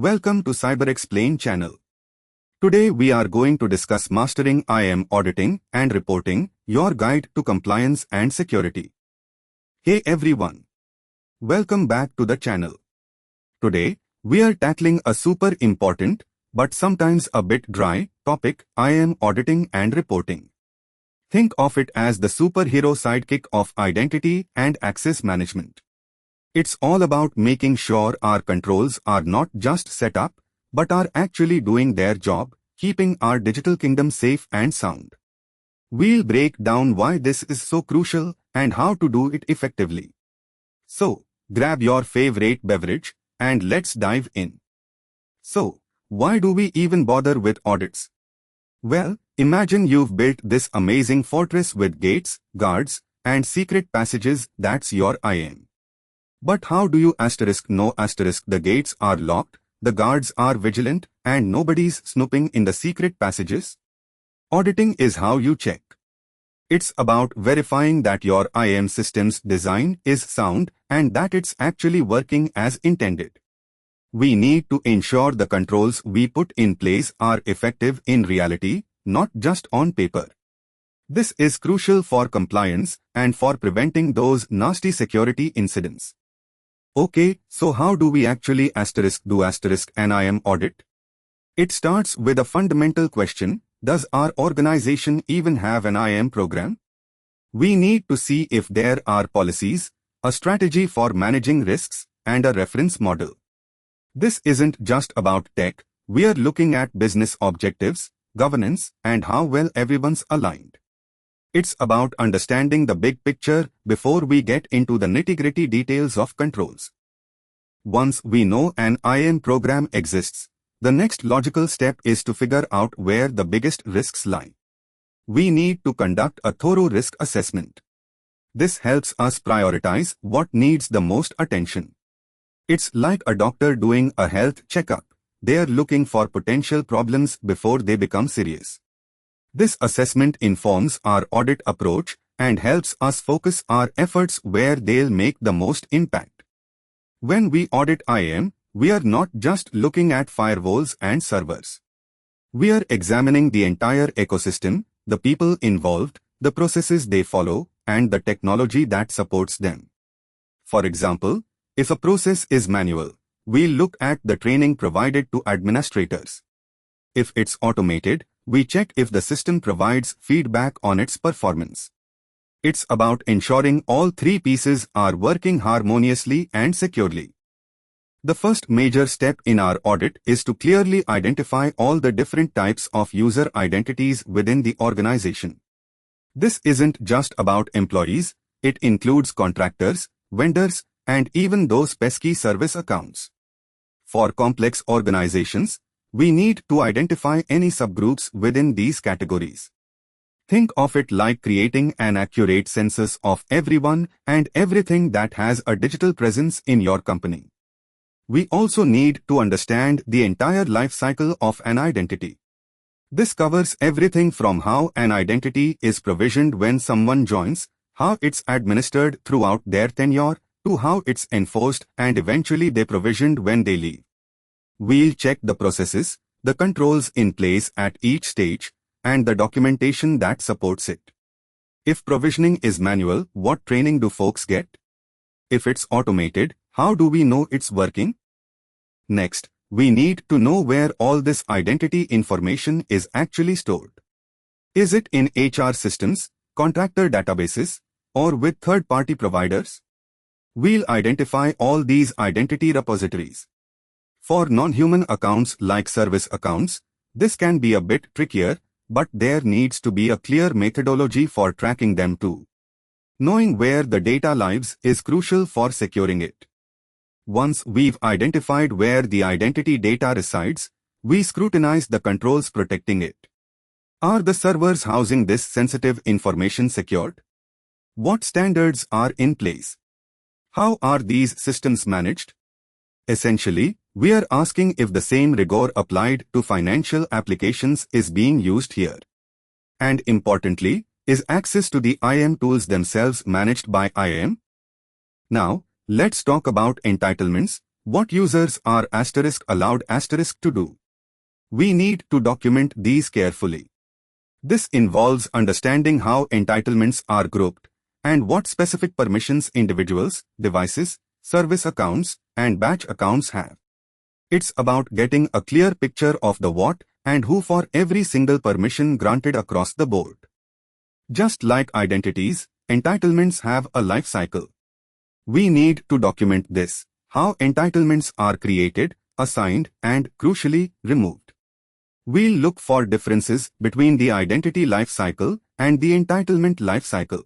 Welcome to Cyber Explain channel. Today we are going to discuss Mastering IAM Auditing and Reporting, your guide to compliance and security. Hey everyone. Welcome back to the channel. Today, we are tackling a super important, but sometimes a bit dry, topic, IAM Auditing and Reporting. Think of it as the superhero sidekick of identity and access management. It's all about making sure our controls are not just set up, but are actually doing their job, keeping our digital kingdom safe and sound. We'll break down why this is so crucial and how to do it effectively. So, grab your favorite beverage and let's dive in. So, why do we even bother with audits? Well, imagine you've built this amazing fortress with gates, guards, and secret passages. That's your IAM. But how do you no the gates are locked, the guards are vigilant, and nobody's snooping in the secret passages? Auditing is how you check. It's about verifying that your IAM system's design is sound and that it's actually working as intended. We need to ensure the controls we put in place are effective in reality, not just on paper. This is crucial for compliance and for preventing those nasty security incidents. Okay, so how do we actually do an IAM audit? It starts with a fundamental question: does our organization even have an IAM program? We need to see if there are policies, a strategy for managing risks, and a reference model. This isn't just about tech, we are looking at business objectives, governance, and how well everyone's aligned. It's about understanding the big picture before we get into the nitty-gritty details of controls. Once we know an IAM program exists, the next logical step is to figure out where the biggest risks lie. We need to conduct a thorough risk assessment. This helps us prioritize what needs the most attention. It's like a doctor doing a health checkup. They are looking for potential problems before they become serious. This assessment informs our audit approach and helps us focus our efforts where they'll make the most impact. When we audit IAM, we are not just looking at firewalls and servers. We are examining the entire ecosystem, the people involved, the processes they follow, and the technology that supports them. For example, if a process is manual, we'll look at the training provided to administrators. If it's automated, we check if the system provides feedback on its performance. It's about ensuring all three pieces are working harmoniously and securely. The first major step in our audit is to clearly identify all the different types of user identities within the organization. This isn't just about employees, it includes contractors, vendors, and even those pesky service accounts. For complex organizations, we need to identify any subgroups within these categories. Think of it like creating an accurate census of everyone and everything that has a digital presence in your company. We also need to understand the entire lifecycle of an identity. This covers everything from how an identity is provisioned when someone joins, how it's administered throughout their tenure, to how it's enforced and eventually deprovisioned when they leave. We'll check the processes, the controls in place at each stage, and the documentation that supports it. If provisioning is manual, what training do folks get? If it's automated, how do we know it's working? Next, we need to know where all this identity information is actually stored. Is it in HR systems, contractor databases, or with third-party providers? We'll identify all these identity repositories. For non-human accounts like service accounts, this can be a bit trickier, but there needs to be a clear methodology for tracking them too. Knowing where the data lives is crucial for securing it. Once we've identified where the identity data resides, we scrutinize the controls protecting it. Are the servers housing this sensitive information secured? What standards are in place? How are these systems managed? Essentially, we are asking if the same rigor applied to financial applications is being used here. And importantly, is access to the IAM tools themselves managed by IAM? Now, let's talk about entitlements, What users are allowed to do. We need to document these carefully. This involves understanding how entitlements are grouped and what specific permissions individuals, devices, service accounts, and batch accounts have. It's about getting a clear picture of the what and who for every single permission granted across the board. Just like identities, entitlements have a life cycle. We need to document this, how entitlements are created, assigned, and, crucially, removed. We'll look for differences between the identity life cycle and the entitlement life cycle.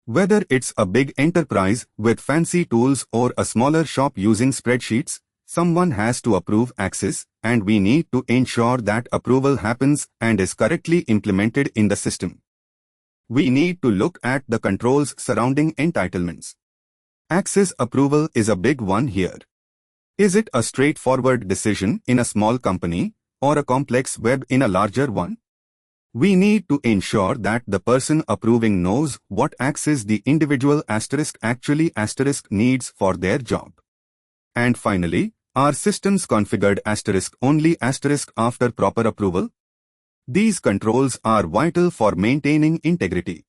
Whether it's a big enterprise with fancy tools or a smaller shop using spreadsheets, someone has to approve access, and we need to ensure that approval happens and is correctly implemented in the system. We need to look at the controls surrounding entitlements. Access approval is a big one here. Is it a straightforward decision in a small company or a complex web in a larger one? We need to ensure that the person approving knows what access the individual actually needs for their job. And finally, are systems configured only after proper approval? These controls are vital for maintaining integrity.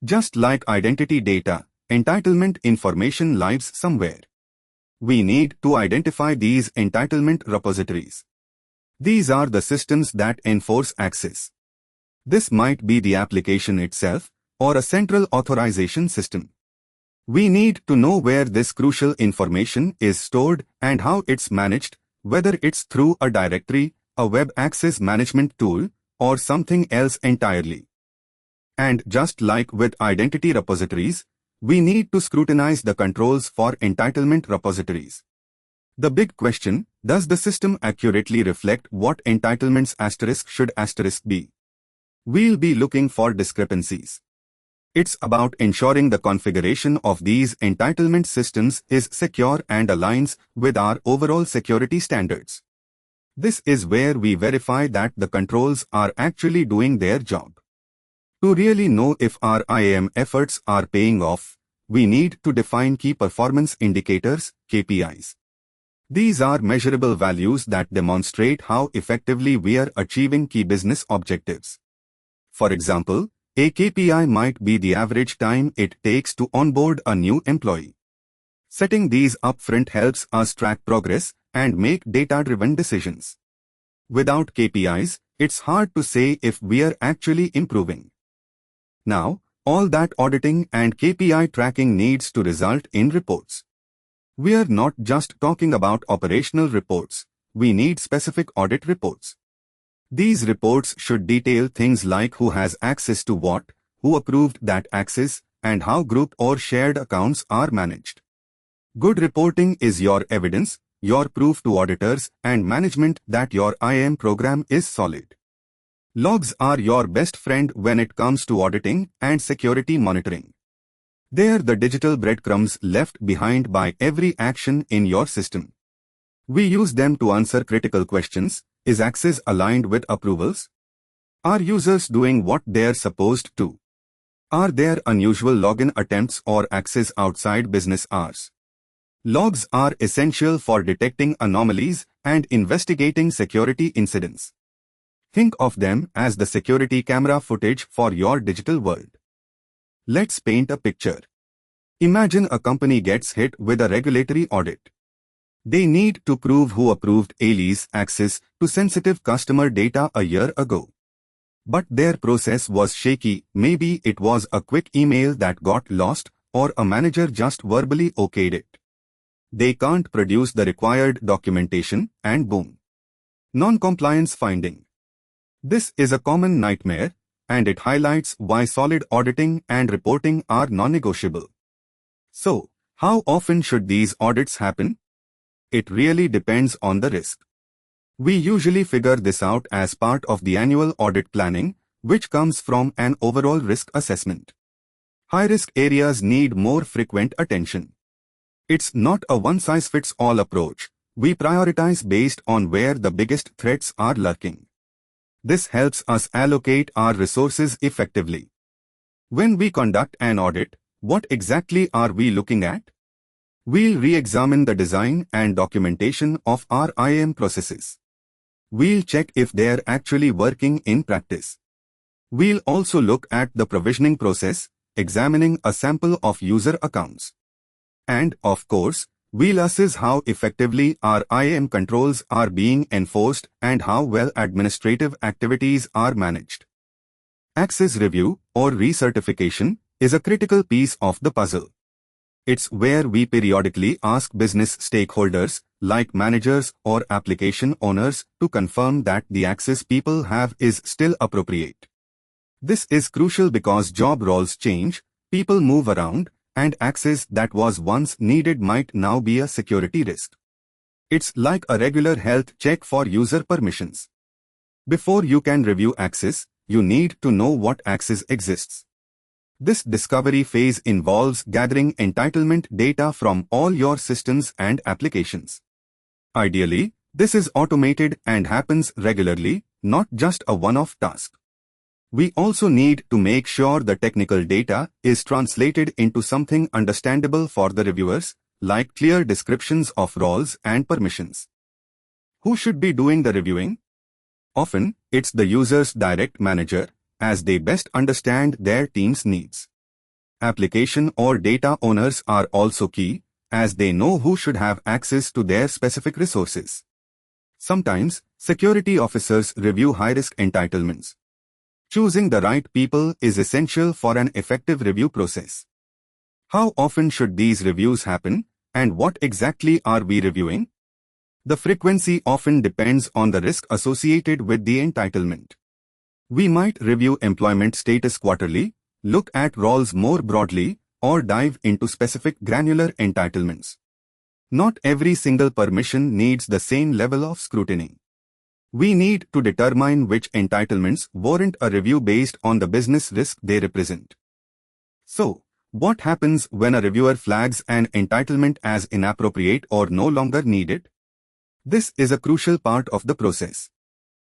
Just like identity data, entitlement information lives somewhere. We need to identify these entitlement repositories. These are the systems that enforce access. This might be the application itself or a central authorization system. We need to know where this crucial information is stored and how it's managed, whether it's through a directory, a web access management tool, or something else entirely. And just like with identity repositories, we need to scrutinize the controls for entitlement repositories. The big question, does the system accurately reflect what entitlements should be? We'll be looking for discrepancies. It's about ensuring the configuration of these entitlement systems is secure and aligns with our overall security standards. This is where we verify that the controls are actually doing their job. To really know if our IAM efforts are paying off, we need to define key performance indicators, KPIs. These are measurable values that demonstrate how effectively we are achieving key business objectives. For example, a KPI might be the average time it takes to onboard a new employee. Setting these upfront helps us track progress and make data-driven decisions. Without KPIs, it's hard to say if we are actually improving. Now, all that auditing and KPI tracking needs to result in reports. We are not just talking about operational reports, we need specific audit reports. These reports should detail things like who has access to what, who approved that access, and how grouped or shared accounts are managed. Good reporting is your evidence, your proof to auditors and management that your IAM program is solid. Logs are your best friend when it comes to auditing and security monitoring. They are the digital breadcrumbs left behind by every action in your system. We use them to answer critical questions. Is access aligned with approvals? Are users doing what they're supposed to? Are there unusual login attempts or access outside business hours? Logs are essential for detecting anomalies and investigating security incidents. Think of them as the security camera footage for your digital world. Let's paint a picture. Imagine a company gets hit with a regulatory audit. They need to prove who approved Ali's access to sensitive customer data a year ago. But their process was shaky. Maybe it was a quick email that got lost, or a manager just verbally okayed it. They can't produce the required documentation, and boom. Non-compliance finding. This is a common nightmare, and it highlights why solid auditing and reporting are non-negotiable. So, how often should these audits happen? It really depends on the risk. We usually figure this out as part of the annual audit planning, which comes from an overall risk assessment. High-risk areas need more frequent attention. It's not a one-size-fits-all approach. We prioritize based on where the biggest threats are lurking. This helps us allocate our resources effectively. When we conduct an audit, what exactly are we looking at? We'll re-examine the design and documentation of our IAM processes. We'll check if they're actually working in practice. We'll also look at the provisioning process, examining a sample of user accounts. And, of course, we'll assess how effectively our IAM controls are being enforced and how well administrative activities are managed. Access review, or recertification, is a critical piece of the puzzle. It's where we periodically ask business stakeholders, like managers or application owners, to confirm that the access people have is still appropriate. This is crucial because job roles change, people move around, and access that was once needed might now be a security risk. It's like a regular health check for user permissions. Before you can review access, you need to know what access exists. This discovery phase involves gathering entitlement data from all your systems and applications. Ideally, this is automated and happens regularly, not just a one-off task. We also need to make sure the technical data is translated into something understandable for the reviewers, like clear descriptions of roles and permissions. Who should be doing the reviewing? Often, it's the user's direct manager, as they best understand their team's needs. Application or data owners are also key, as they know who should have access to their specific resources. Sometimes, security officers review high-risk entitlements. Choosing the right people is essential for an effective review process. How often should these reviews happen, and what exactly are we reviewing? The frequency often depends on the risk associated with the entitlement. We might review employment status quarterly, look at roles more broadly, or dive into specific granular entitlements. Not every single permission needs the same level of scrutiny. We need to determine which entitlements warrant a review based on the business risk they represent. So, what happens when a reviewer flags an entitlement as inappropriate or no longer needed? This is a crucial part of the process.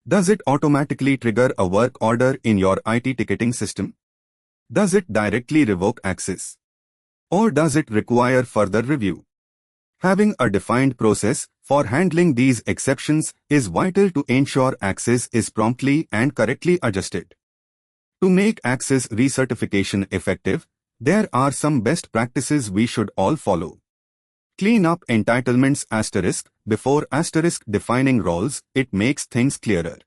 Does it automatically trigger a work order in your IT ticketing system? Does it directly revoke access? Or does it require further review? Having a defined process for handling these exceptions is vital to ensure access is promptly and correctly adjusted. To make access recertification effective, there are some best practices we should all follow. Clean up entitlements before defining roles, it makes things clearer.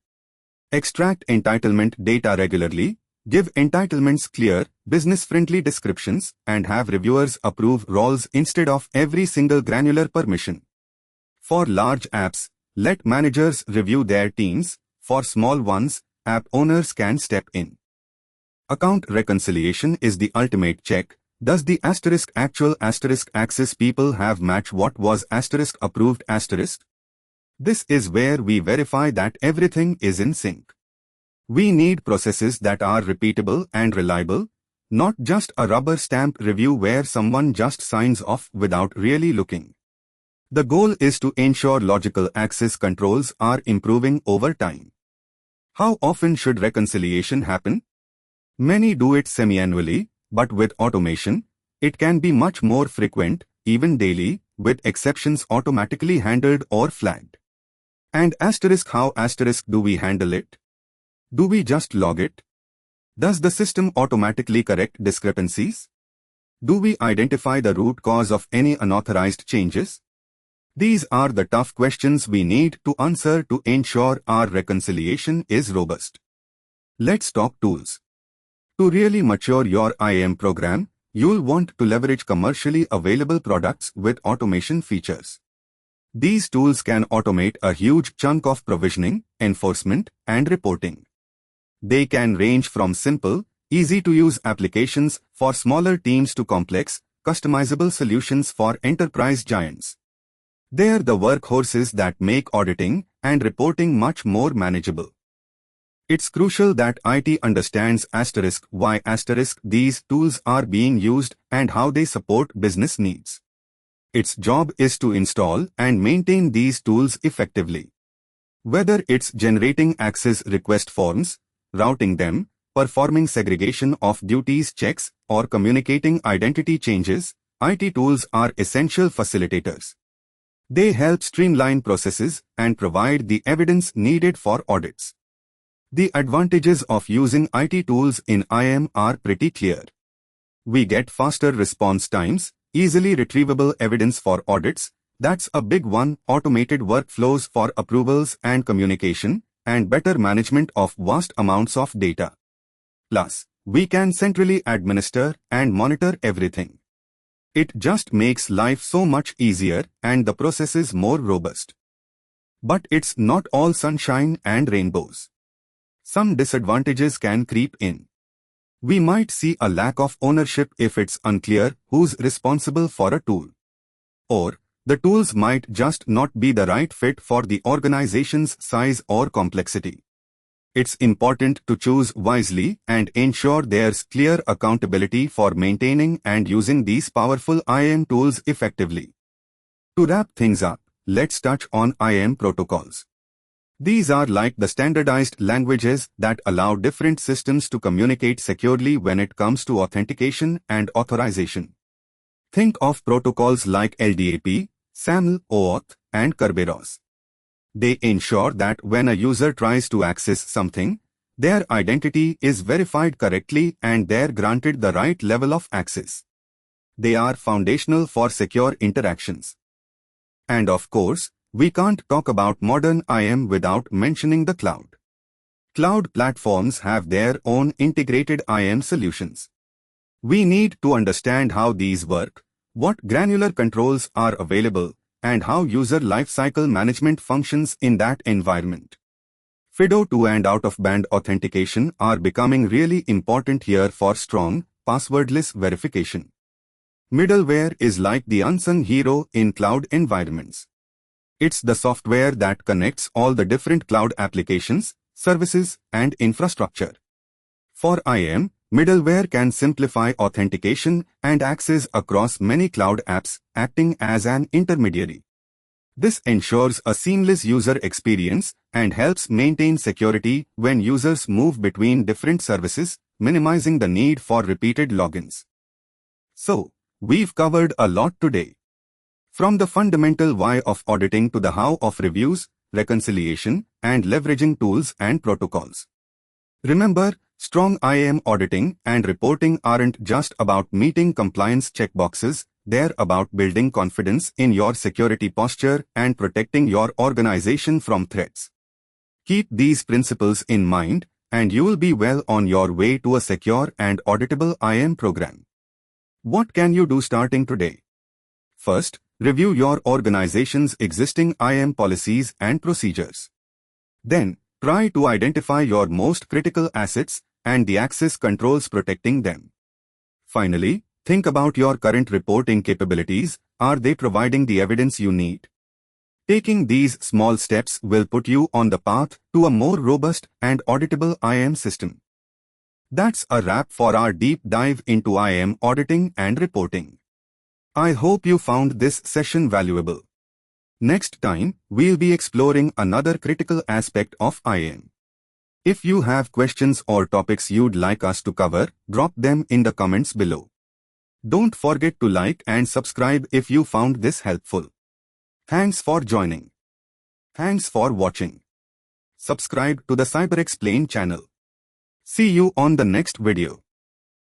Extract entitlement data regularly, give entitlements clear, business-friendly descriptions, and have reviewers approve roles instead of every single granular permission. For large apps, let managers review their teams. For small ones, app owners can step in. Account reconciliation is the ultimate check. Does the actual access people have match what was approved ? This is where we verify that everything is in sync. We need processes that are repeatable and reliable, not just a rubber stamp review where someone just signs off without really looking. The goal is to ensure logical access controls are improving over time. How often should reconciliation happen? Many do it semi-annually, but with automation, it can be much more frequent, even daily, with exceptions automatically handled or flagged. And how do we handle it? Do we just log it? Does the system automatically correct discrepancies? Do we identify the root cause of any unauthorized changes? These are the tough questions we need to answer to ensure our reconciliation is robust. Let's talk tools. To really mature your IAM program, you'll want to leverage commercially available products with automation features. These tools can automate a huge chunk of provisioning, enforcement, and reporting. They can range from simple, easy-to-use applications for smaller teams to complex, customizable solutions for enterprise giants. They're the workhorses that make auditing and reporting much more manageable. It's crucial that IT understands why these tools are being used and how they support business needs. Its job is to install and maintain these tools effectively. Whether it's generating access request forms, routing them, performing segregation of duties checks, or communicating identity changes, IT tools are essential facilitators. They help streamline processes and provide the evidence needed for audits. The advantages of using IT tools in IAM are pretty clear. We get faster response times, easily retrievable evidence for audits, that's a big one, automated workflows for approvals and communication, and better management of vast amounts of data. Plus, we can centrally administer and monitor everything. It just makes life so much easier and the processes more robust. But it's not all sunshine and rainbows. Some disadvantages can creep in. We might see a lack of ownership if it's unclear who's responsible for a tool. Or, the tools might just not be the right fit for the organization's size or complexity. It's important to choose wisely and ensure there's clear accountability for maintaining and using these powerful IAM tools effectively. To wrap things up, let's touch on IAM protocols. These are like the standardized languages that allow different systems to communicate securely when it comes to authentication and authorization. Think of protocols like LDAP, SAML, OAuth, and Kerberos. They ensure that when a user tries to access something, their identity is verified correctly and they're granted the right level of access. They are foundational for secure interactions. And of course, we can't talk about modern IAM without mentioning the cloud. Cloud platforms have their own integrated IAM solutions. We need to understand how these work, what granular controls are available, and how user lifecycle management functions in that environment. FIDO2 and out-of-band authentication are becoming really important here for strong, passwordless verification. Middleware is like the unsung hero in cloud environments. It's the software that connects all the different cloud applications, services, and infrastructure. For IAM, middleware can simplify authentication and access across many cloud apps, acting as an intermediary. This ensures a seamless user experience and helps maintain security when users move between different services, minimizing the need for repeated logins. So, we've covered a lot today. From the fundamental why of auditing to the how of reviews, reconciliation, and leveraging tools and protocols. Remember, strong IAM auditing and reporting aren't just about meeting compliance checkboxes, they're about building confidence in your security posture and protecting your organization from threats. Keep these principles in mind, and you will be well on your way to a secure and auditable IAM program. What can you do starting today? First, review your organization's existing IAM policies and procedures. Then, try to identify your most critical assets and the access controls protecting them. Finally, think about your current reporting capabilities. Are they providing the evidence you need? Taking these small steps will put you on the path to a more robust and auditable IAM system. That's a wrap for our deep dive into IAM auditing and reporting. I hope you found this session valuable. Next time, we'll be exploring another critical aspect of IAM. If you have questions or topics you'd like us to cover, drop them in the comments below. Don't forget to like and subscribe if you found this helpful. Thanks for joining. Thanks for watching. Subscribe to the CyberExplain channel. See you on the next video.